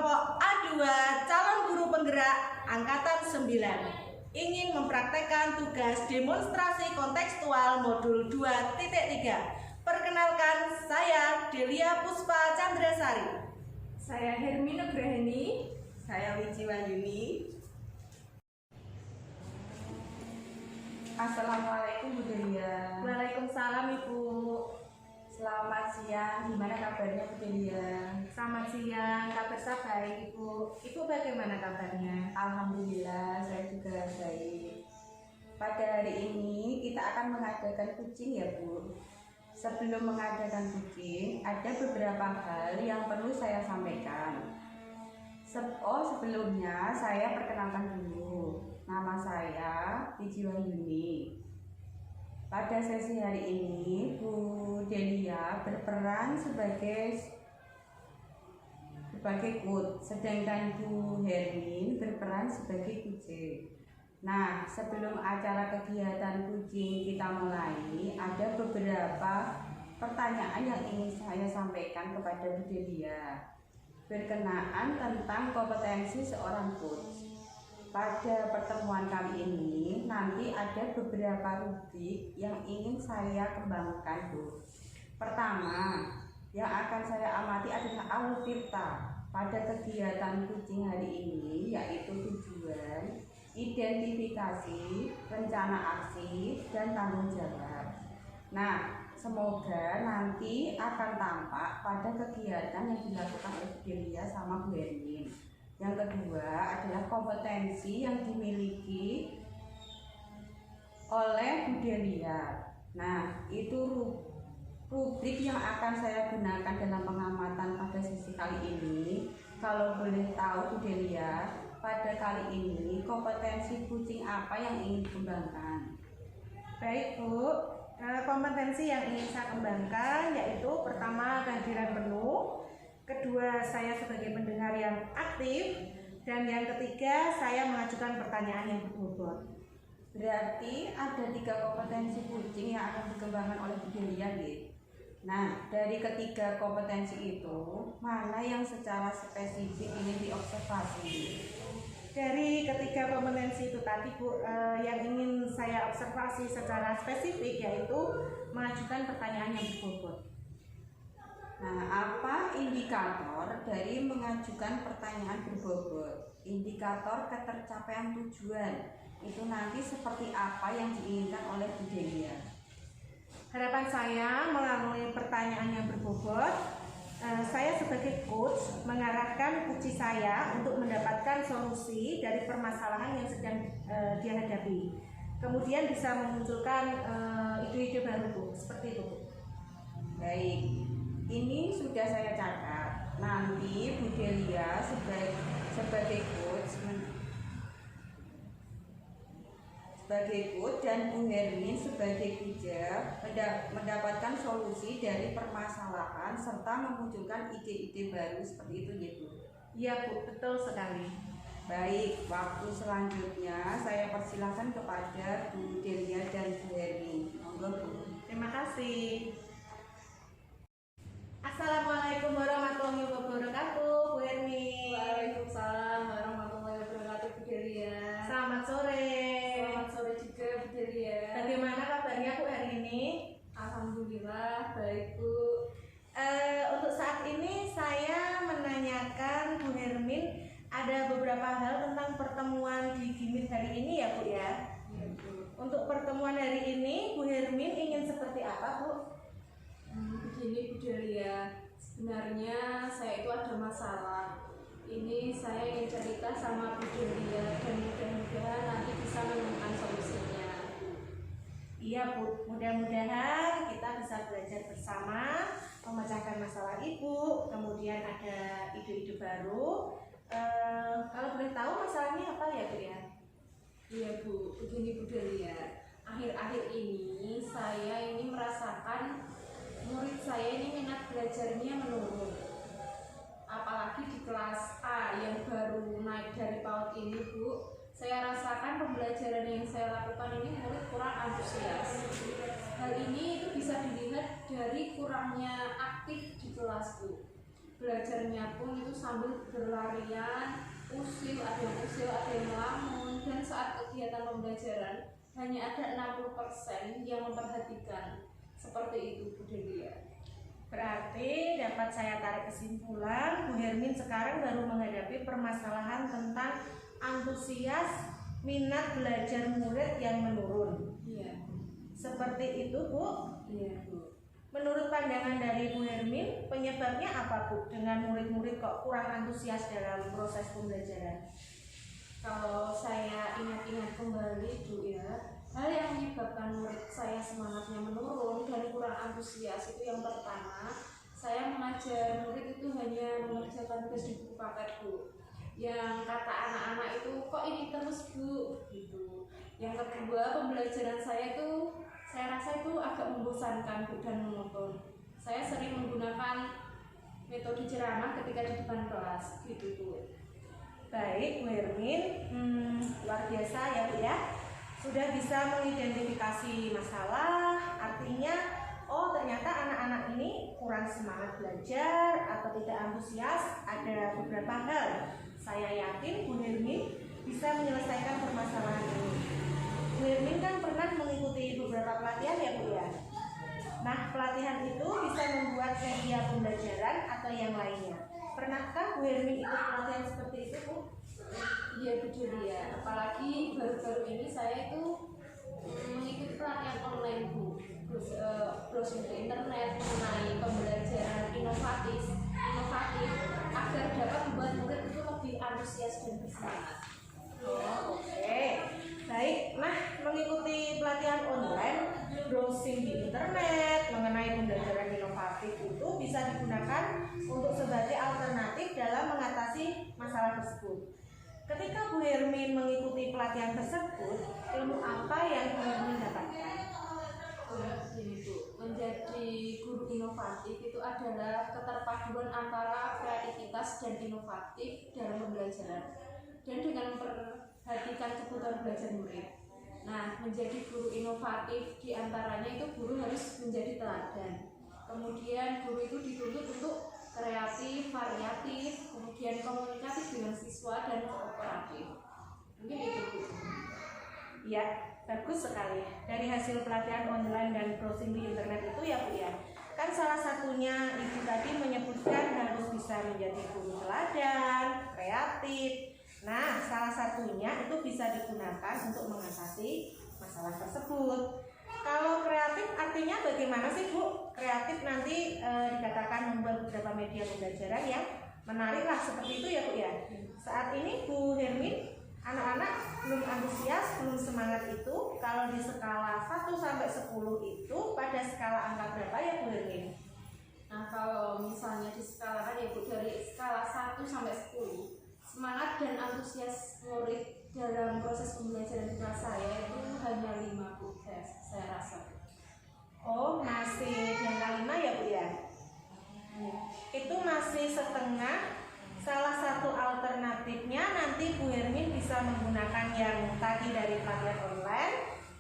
Kelompok A2 calon guru penggerak Angkatan 9 ingin mempraktekkan tugas demonstrasi kontekstual modul 2.3. Perkenalkan, saya Delia Puspa Chandrasari. Saya Hermina Graheni. Saya Wiji Wayuni. Assalamualaikum Bu Delia. Waalaikumsalam Ibu. Selamat siang, gimana kabarnya Bu Delia? Selamat siang, kabar saya baik Ibu. Ibu bagaimana kabarnya? Alhamdulillah, saya juga baik. Pada hari ini kita akan mengadakan kucing ya Bu. Sebelum mengadakan kucing, ada beberapa hal yang perlu saya sampaikan. Sebelumnya saya perkenalkan dulu. Nama saya Wiji Wayuni. Pada sesi hari ini, Bu Delia berperan sebagai coach, sedangkan Bu Hermin berperan sebagai kucing. Nah, sebelum acara kegiatan kucing kita mulai, ada beberapa pertanyaan yang ingin saya sampaikan kepada Bu Delia berkenaan tentang kompetensi seorang coach. Pada pertemuan kali ini nanti ada beberapa rubrik yang ingin saya kembangkan Bu. Pertama, yang akan saya amati adalah aluvirta pada kegiatan kucing hari ini, yaitu tujuan, identifikasi, rencana aksi, dan tanggung jawab. Nah, semoga nanti akan tampak pada kegiatan yang dilakukan oleh Bu Delia sama Bu Hermin. Yang kedua adalah kompetensi yang dimiliki oleh Bu Delia. Nah, itu rubrik yang akan saya gunakan dalam pengamatan pada sesi kali ini. Kalau boleh tahu Bu Delia, pada kali ini kompetensi kucing apa yang ingin dikembangkan? Baik Bu, kompetensi yang ingin saya kembangkan yaitu pertama kehadiran penuh, kedua saya sebagai pendengar yang aktif, dan yang ketiga saya mengajukan pertanyaan yang berbobot. Berarti ada 3 kompetensi kucing yang akan dikembangkan oleh Bu Delia gitu. Nah, dari ketiga kompetensi itu mana yang secara spesifik ingin diobservasi? Dari ketiga kompetensi itu tadi Bu, yang ingin saya observasi secara spesifik yaitu mengajukan pertanyaan yang berbobot. Nah, apa indikator dari mengajukan pertanyaan berbobot? Indikator ketercapaian tujuan itu nanti seperti apa yang diinginkan oleh Bu Delia? Harapan saya melalui pertanyaan yang berbobot, saya sebagai coach mengarahkan kucing saya untuk mendapatkan solusi dari permasalahan yang sedang dia hadapi. Kemudian bisa memunculkan ide-ide baru Bu, seperti itu Bu. Baik. Ini sudah saya catat. Nanti Bu Delia sebagai coach dan Bu Hermin sebagai puja mendapatkan solusi dari permasalahan serta memunculkan ide-ide baru seperti itu ya Bu. Iya Bu, betul sekali. Baik, waktu selanjutnya saya persilahkan kepada Bu Delia dan Bu Hermin. Monggo Bu. Terima kasih. Assalamualaikum warahmatullahi wabarakatuh, Bu Hermi. Waalaikumsalam warahmatullahi wabarakatuh, Bu Delia. Selamat sore. Selamat sore juga, Bu Delia. Bagaimana kabarnya Bu hari ini? Alhamdulillah baik Bu. Untuk saat ini saya menanyakan Bu Hermin ada beberapa hal tentang pertemuan di Gimit hari ini ya Bu ya. Ya Bu. Untuk pertemuan hari ini Bu Hermin ingin seperti apa Bu? Begini Bu Delia, sebenarnya saya itu ada masalah. Ini saya ingin cerita sama Bu Delia dan mudah-mudahan nanti bisa menemukan solusinya. Iya Bu, mudah-mudahan kita bisa belajar bersama memecahkan masalah Ibu, kemudian ada ide-ide baru. Kalau boleh tahu masalahnya apa ya Bu ya? Iya Bu, begini Bu Delia, akhir-akhir ini saya ini merasakan murid saya ini minat belajarnya menurun. Apalagi di kelas A yang baru naik dari PAUD ini Bu, saya rasakan pembelajaran yang saya lakukan ini murid kurang antusias. Hal ini itu bisa dilihat dari kurangnya aktif di kelas Bu. belajarnya pun itu sambil berlarian, usil, ada yang usil, ada yang melamun, dan saat kegiatan pembelajaran hanya ada 60% yang memperhatikan. Seperti itu Bu Delia. Berarti dapat saya tarik kesimpulan, Bu Hermin sekarang baru menghadapi permasalahan tentang antusias minat belajar murid yang menurun. Iya. Seperti itu Bu. Iya Bu. Menurut pandangan dari Bu Hermin, penyebabnya apa Bu dengan murid-murid kok kurang antusias dalam proses pembelajaran? Kalau saya ingat-ingat kembali Bu ya, hal yang menyebabkan murid saya semangatnya menurun dan kurang antusias itu yang pertama, saya mengajar murid itu hanya mengerjakan tugas di buku paket Bu. Yang kata anak-anak itu kok ini terus Bu gitu. Yang kedua, pembelajaran saya itu saya rasa itu agak membosankan Bu dan monoton. Saya sering menggunakan metode ceramah ketika di depan kelas gitu Bu. Baik Bu Hermin, luar biasa ya Bu ya. Sudah bisa mengidentifikasi masalah, artinya oh ternyata anak-anak ini kurang semangat belajar atau tidak antusias. Ada beberapa hal. Saya yakin Bu Hermin bisa menyelesaikan permasalahan ini. Bu Hermin kan pernah mengikuti beberapa pelatihan ya Bu ya. Nah, pelatihan itu bisa membuat media pembelajaran atau yang lainnya. Pernahkah Bu Hermin ikut pelatihan seperti itu Bu? Iya Bu Delia, apalagi baru-baru ini saya itu mengikuti pelatihan online Bu, browsing di internet mengenai pembelajaran inovatif agar dapat membuat murid itu lebih antusias dan bersemangat. Oh, oke. Baik, nah mengikuti pelatihan online, browsing di internet mengenai pembelajaran inovatif itu bisa digunakan untuk sebagai alternatif dalam mengatasi masalah tersebut. Ketika Bu Hermin mengikuti pelatihan tersebut, ilmu apa yang Bu Hermin dapatkan? Begini Bu, menjadi guru inovatif itu adalah keterpaduan antara kreativitas dan inovatif dalam pembelajaran dan dengan memperhatikan kebutuhan belajar murid. Nah, menjadi guru inovatif diantaranya itu guru harus menjadi teladan. Kemudian guru itu dituntut untuk kreatif, variatif, kemudian komunikatif dengan siswa dan kooperatif. Mungkin itu Bu. Ya, bagus sekali. Dari hasil pelatihan online dan browsing di internet itu ya Bu ya. Kan salah satunya Ibu tadi menyebutkan harus bisa menjadi guru teladan, kreatif. Nah, salah satunya itu bisa digunakan untuk mengatasi masalah tersebut. Kalau kreatif artinya bagaimana sih Bu? Kreatif nanti dikatakan membuat beberapa media pembelajaran yang menarik lah seperti itu ya Bu ya. Saat ini Bu Hermin, anak-anak belum antusias, belum semangat itu. Kalau di skala 1 sampai 10 itu pada skala angka berapa ya Bu Hermin? Nah, kalau misalnya di skala ya Bu, dari skala 1 sampai 10, semangat dan antusias murid dalam proses pembelajaran di kelas saya itu hanya 5 Bu, saya rasa. Oh, masih yang kelima ya Bu ya? Itu masih setengah. Salah satu alternatifnya nanti Bu Hermin bisa menggunakan yang tadi dari pelatihan online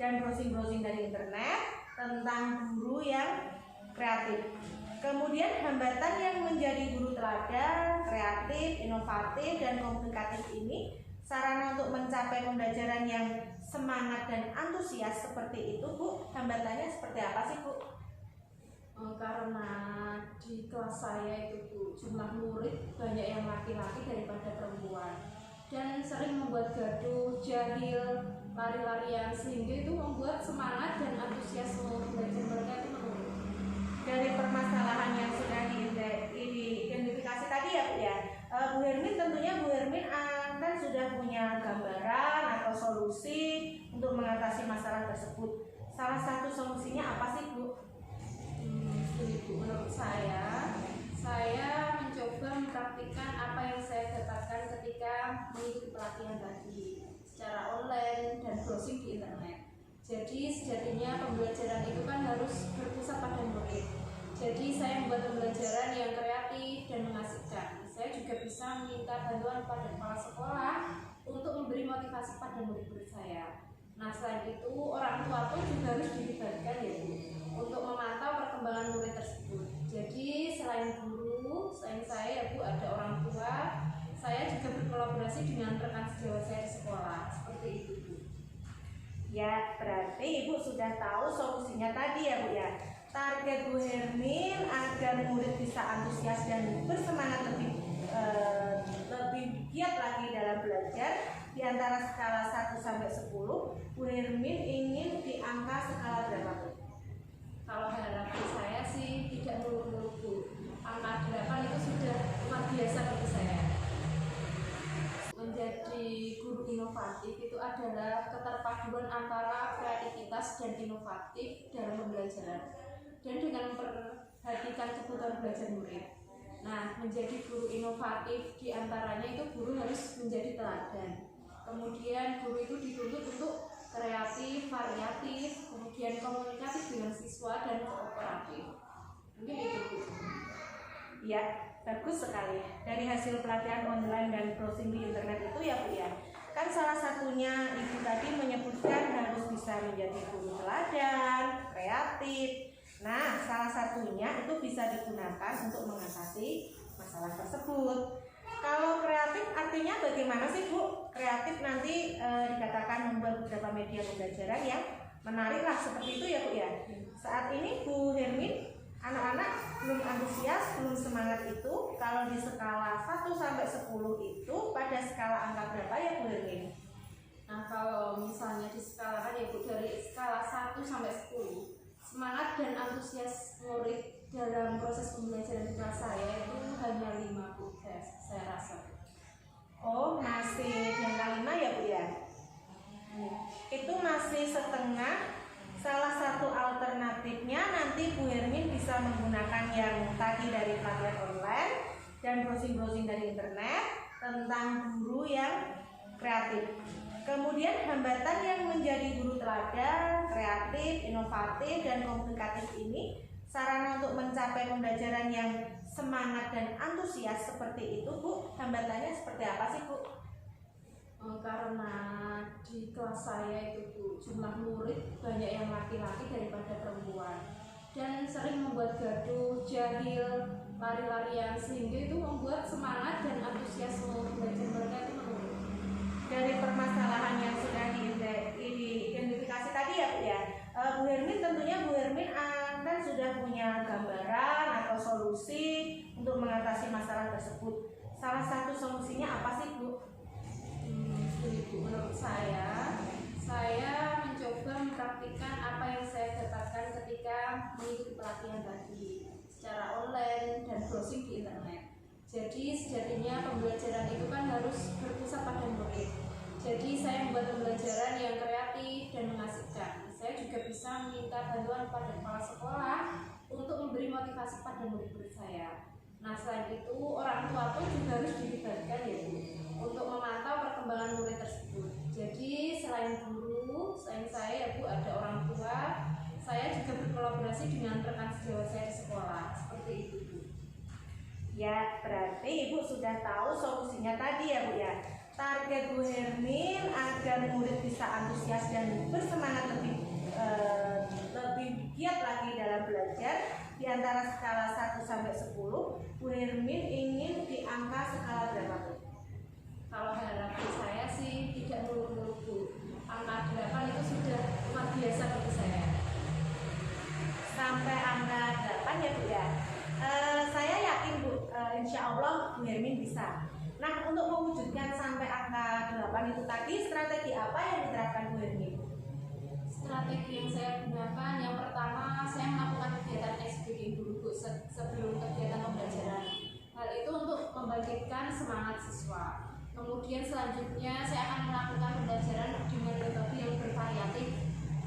dan browsing-browsing dari internet tentang guru yang kreatif. Kemudian hambatan yang menjadi guru teladan, kreatif, inovatif, dan komunikatif ini sarana untuk mencapai pembelajaran yang semangat dan antusias seperti itu Bu. Hambatannya seperti apa sih Bu? Karena di kelas saya itu Bu, jumlah murid banyak yang laki-laki daripada perempuan dan sering membuat gaduh, jahil, lari-larian, sehingga itu membuat semangat dan antusiasme belajar mereka itu menurun. Dari permasalahan yang sudah diidentifikasi tadi ya Bu ya, Bu Hermin tentunya Bu Hermin kan sudah punya gambaran atau solusi untuk mengatasi masalah tersebut. Salah satu solusinya apa sih Bu? Menurut saya mencoba mempraktikkan apa yang saya dapatkan ketika mengikuti pelatihan tadi secara online dan browsing di internet. Jadi sejatinya pembelajaran itu kan harus berpusat pada murid. Jadi saya membuat pembelajaran yang kreatif dan mengasihkan. Saya juga bisa meminta bantuan pada kepala sekolah untuk memberi motivasi pada murid-murid saya. Nah, selain itu orang tua pun juga harus dilibatkan ya Bu, untuk memantau perkembangan murid tersebut. Jadi selain guru, selain saya ya Bu ada orang tua. Saya juga berkolaborasi dengan rekan sejawat saya di sekolah. Seperti itu Bu. Ya, berarti Ibu sudah tahu solusinya tadi ya Bu ya. Target Bu Hermin agar murid bisa antusias dan bersemangat lebih giat lagi dalam belajar. Di antara skala 1 sampai 10, Bu Hermin ingin di angka skala berapa Bu? Kalau harapan saya sih tidak muluk-muluk Bu. Angka 8 itu sudah luar biasa bagi saya. Menjadi guru inovatif itu adalah keterpaduan antara kreativitas dan inovatif dalam pembelajaran dan dengan memperhatikan kebutuhan belajar murid. Nah, menjadi guru inovatif diantaranya itu guru harus menjadi teladan. Kemudian guru itu dituntut untuk kreatif, variatif, kemudian komunikatif dengan siswa dan kooperatif. Mungkin itu Bu. Ya, bagus sekali. Dari hasil pelatihan online dan browsing di internet itu ya Bu ya. Kan salah satunya Ibu tadi menyebutkan harus bisa menjadi guru teladan, kreatif. Nah, salah satunya itu bisa digunakan untuk mengatasi masalah tersebut. Kalau kreatif artinya bagaimana sih Bu? Kreatif nanti dikatakan membuat beberapa media pembelajaran yang menarik lah seperti itu ya Bu ya. Saat ini Bu Hermin, anak-anak belum antusias, belum semangat itu. Kalau di skala 1 sampai 10 itu pada skala angka berapa ya Bu Hermin? Nah, kalau misalnya di skala kan ya Bu, dari skala 1 sampai 10, semangat dan antusias murid dalam proses pembelajaran di kelas saya itu hanya 5 Bu, saya rasa. Oh, masih yang kelima ya Bu ya? Itu masih setengah. Salah satu alternatifnya nanti Bu Hermin bisa menggunakan yang tadi dari pelatihan online dan browsing-browsing dari internet tentang guru yang kreatif. Kemudian hambatan yang menjadi guru teladan, kreatif, inovatif, dan komunikatif ini, sarana untuk mencapai pembelajaran yang semangat dan antusias seperti itu Bu, hambatannya seperti apa sih Bu? Karena di kelas saya itu Bu, jumlah murid banyak yang laki-laki daripada perempuan dan sering membuat gaduh, jahil, lari-larian, sehingga itu membuat semangat dan antusiasme belajar mereka itu menurun. Dari permasalahan yang sudah diidentifikasi tadi ya Bu ya, Bu Hermin tentunya Bu Hermin akan sudah punya gambaran atau solusi untuk mengatasi masalah tersebut. Salah satu solusinya apa sih Bu? Menurut saya mencoba mempraktikkan apa yang saya dapatkan ketika mengikuti pelatihan tadi secara online dan browsing di internet. Jadi sejatinya pembelajaran itu kan harus berpusat pada murid. Jadi saya membuat pembelajaran yang kreatif dan mengasihkan. Saya juga bisa meminta bantuan pada kepala sekolah untuk memberi motivasi pada murid-murid saya. Nah, selain itu orang tua pun juga harus dilibatkan ya Bu, untuk memantau perkembangan murid tersebut. Jadi selain guru, selain saya ya Bu ada orang tua. Saya juga berkolaborasi dengan rekan sejawat saya di sekolah. Seperti itu Bu. Ya, berarti Ibu sudah tahu solusinya tadi ya Bu ya. Target Bu Hermin agar murid bisa antusias dan bersemangat lebih giat lagi dalam belajar. Di antara skala 1 sampai 10, Bu Hermin ingin di angka skala berapa Bu? Kalau harapan saya sih tidak muluk-muluk Bu. Angka 8 itu sudah luar biasa bagi saya. Sampai angka 8 ya Bu ya. Saya yakin Bu, insya Allah Bu Hermin bisa. Nah, untuk mewujudkan sampai angka 8 itu tadi, strategi apa yang diterapkan Bu Hermin? Strategi yang saya gunakan, yang pertama saya melakukan kegiatan SBG dulu Bu, sebelum kegiatan pembelajaran. Hal itu untuk membangkitkan semangat siswa. Kemudian selanjutnya saya akan melakukan pembelajaran dengan metode yang bervariatif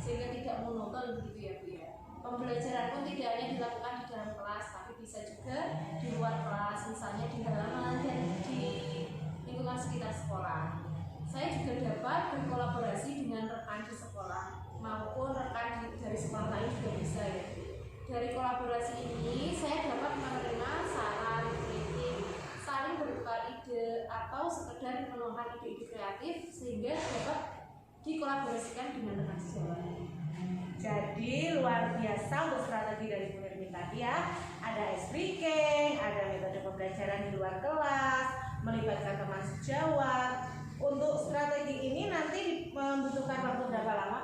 sehingga tidak monoton begitu ya Bu ya. Pembelajaran pun tidak hanya dilakukan di dalam kelas, tapi bisa juga di luar kelas, misalnya di halaman dan di lingkungan sekitar sekolah. Saya juga dapat berkolaborasi dengan rekan di sekolah maupun rekan dari sekolah lain juga bisa ya. Dari kolaborasi ini saya dapat menerima saran, kritik, saling bertukar ide atau sekedar menuangkan ide-ide kreatif sehingga dapat dikolaborasikan dengan rekan sejawat. Jadi luar biasa untuk strategi dari Bu Hermin tadi ya. Ada SBK, ada metode pembelajaran di luar kelas, melibatkan teman sejawat. Untuk strategi ini nanti membutuhkan waktu berapa lama?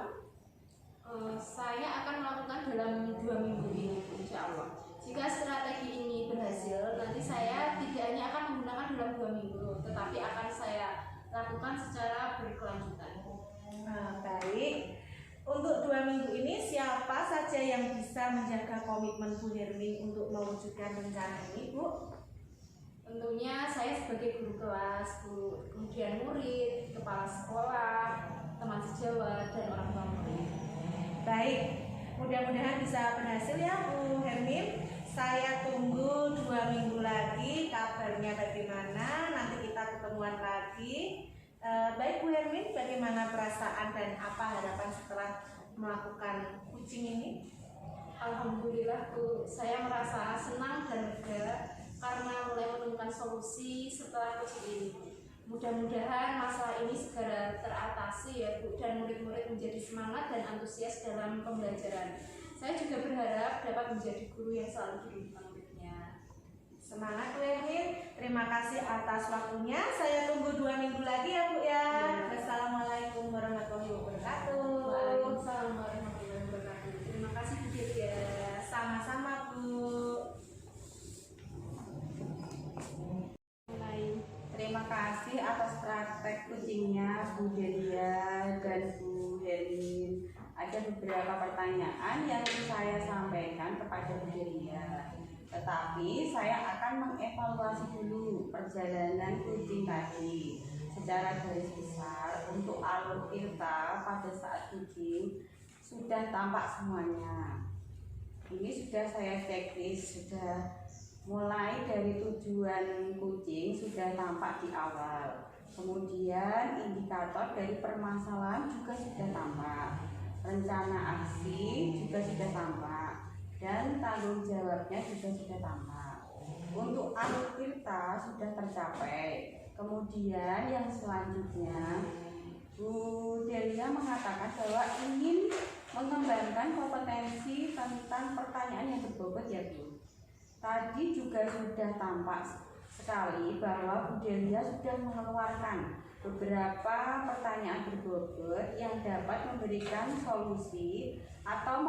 Saya akan melakukan dalam 2 minggu ini, insya Allah. Jika strategi ini berhasil, nanti saya tidak hanya akan menggunakan dalam 2 minggu, tetapi akan saya lakukan secara berkelanjutan. Baik. Untuk 2 minggu ini siapa saja yang bisa menjaga komitmen Bu Hermin untuk mewujudkan rencana ini, Bu? Tentunya saya sebagai guru kelas, Bu, kemudian murid, kepala sekolah, teman sejawat, dan orang tua murid. Baik, mudah-mudahan bisa berhasil ya Bu Hermin. Saya tunggu 2 minggu lagi kabarnya bagaimana, nanti kita ketemuan lagi. Baik Bu Hermin, bagaimana perasaan dan apa harapan setelah melakukan coaching ini? Alhamdulillah Bu, saya merasa senang dan lega karena mulai menemukan solusi setelah coaching ini. Mudah-mudahan masalah ini segera teratasi ya Bu, dan murid-murid menjadi semangat dan antusias dalam pembelajaran. Saya juga berharap dapat menjadi guru yang selalu dirindukan muridnya. Semangat Bu Hermin, terima kasih atas waktunya. Saya tunggu 2 minggu lagi ya Bu ya. Wassalamualaikum warahmatullahi wabarakatuh. Waalaikumsalam warahmatullahi wabarakatuh. Terima kasih Bu Delia. Sama-sama Bu. Terima kasih atas praktek coachingnya Bu Delia dan Bu Hermin. Ada beberapa pertanyaan yang saya sampaikan kepada Bu Delia. Tetapi saya akan mengevaluasi dulu perjalanan coaching tadi secara garis besar. Untuk alur tirta pada saat coaching sudah tampak semuanya. Ini sudah saya checklist, sudah mulai dari tujuan coaching sudah tampak di awal. Kemudian indikator dari permasalahan juga sudah tampak. Rencana aksi juga sudah tampak. Dan tanggung jawabnya juga sudah tampak. Untuk alur tirta sudah tercapai. Kemudian yang selanjutnya Bu Delia mengatakan bahwa ingin mengembangkan kompetensi tentang pertanyaan yang berbobot ya Bu. Tadi juga sudah tampak sekali bahwa Bu Delia sudah mengeluarkan beberapa pertanyaan berbobot yang dapat memberikan solusi atau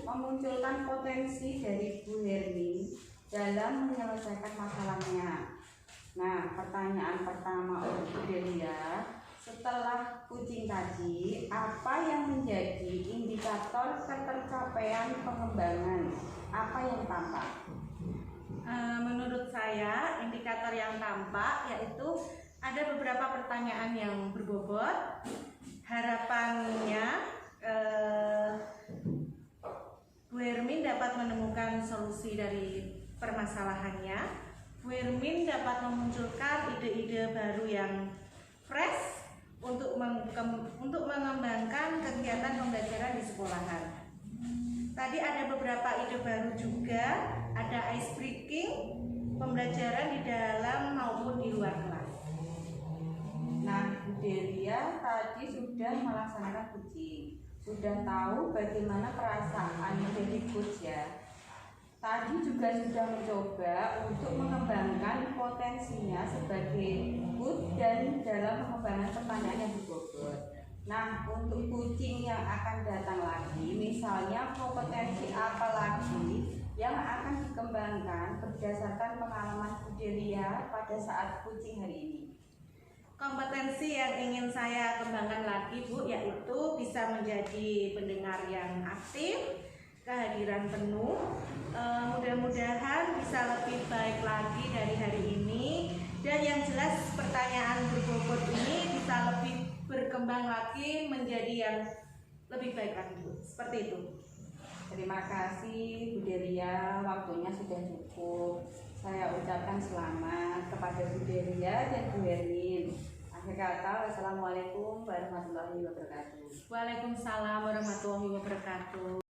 memunculkan potensi dari Bu Hermin dalam menyelesaikan masalahnya. Nah, pertanyaan pertama untuk Bu Delia, setelah coaching tadi, apa yang menjadi indikator ketercapaian pengembangan? Apa yang tampak? Menurut saya, indikator yang tampak yaitu ada beberapa pertanyaan yang berbobot. Harapannya Bu Hermin dapat menemukan solusi dari permasalahannya. Bu Hermin dapat memunculkan ide-ide baru yang fresh untuk mengembangkan kegiatan pembelajaran di sekolahan. Tadi ada beberapa ide baru juga, ada ice breaking, pembelajaran di dalam maupun di luar kelas. Nah, Bu Delia tadi sudah melaksanakan coaching, sudah tahu bagaimana perasaan menjadi coach ya. Tadi juga sudah mencoba untuk mengembangkan potensinya sebagai coach dan dalam pengembangan pertanyaan yang berbobot. Nah, untuk coaching yang akan datang lagi, misalnya kompetensi apa lagi yang akan dikembangkan berdasarkan pengalaman Bu Delia pada saat coaching hari ini? Kompetensi yang ingin saya kembangkan lagi Bu, yaitu bisa menjadi pendengar yang aktif, kehadiran penuh. Mudah-mudahan bisa lebih baik lagi dari hari ini, dan yang jelas pertanyaan berbobot ini bisa lebih berkembang lagi menjadi yang lebih baik lagi Bu. Seperti itu. Terima kasih Bu Delia, waktunya sudah cukup. Saya ucapkan selamat kepada Bu Delia dan Bu Hermin. Akhir kata, wassalamualaikum warahmatullahi wabarakatuh. Waalaikumsalam warahmatullahi wabarakatuh.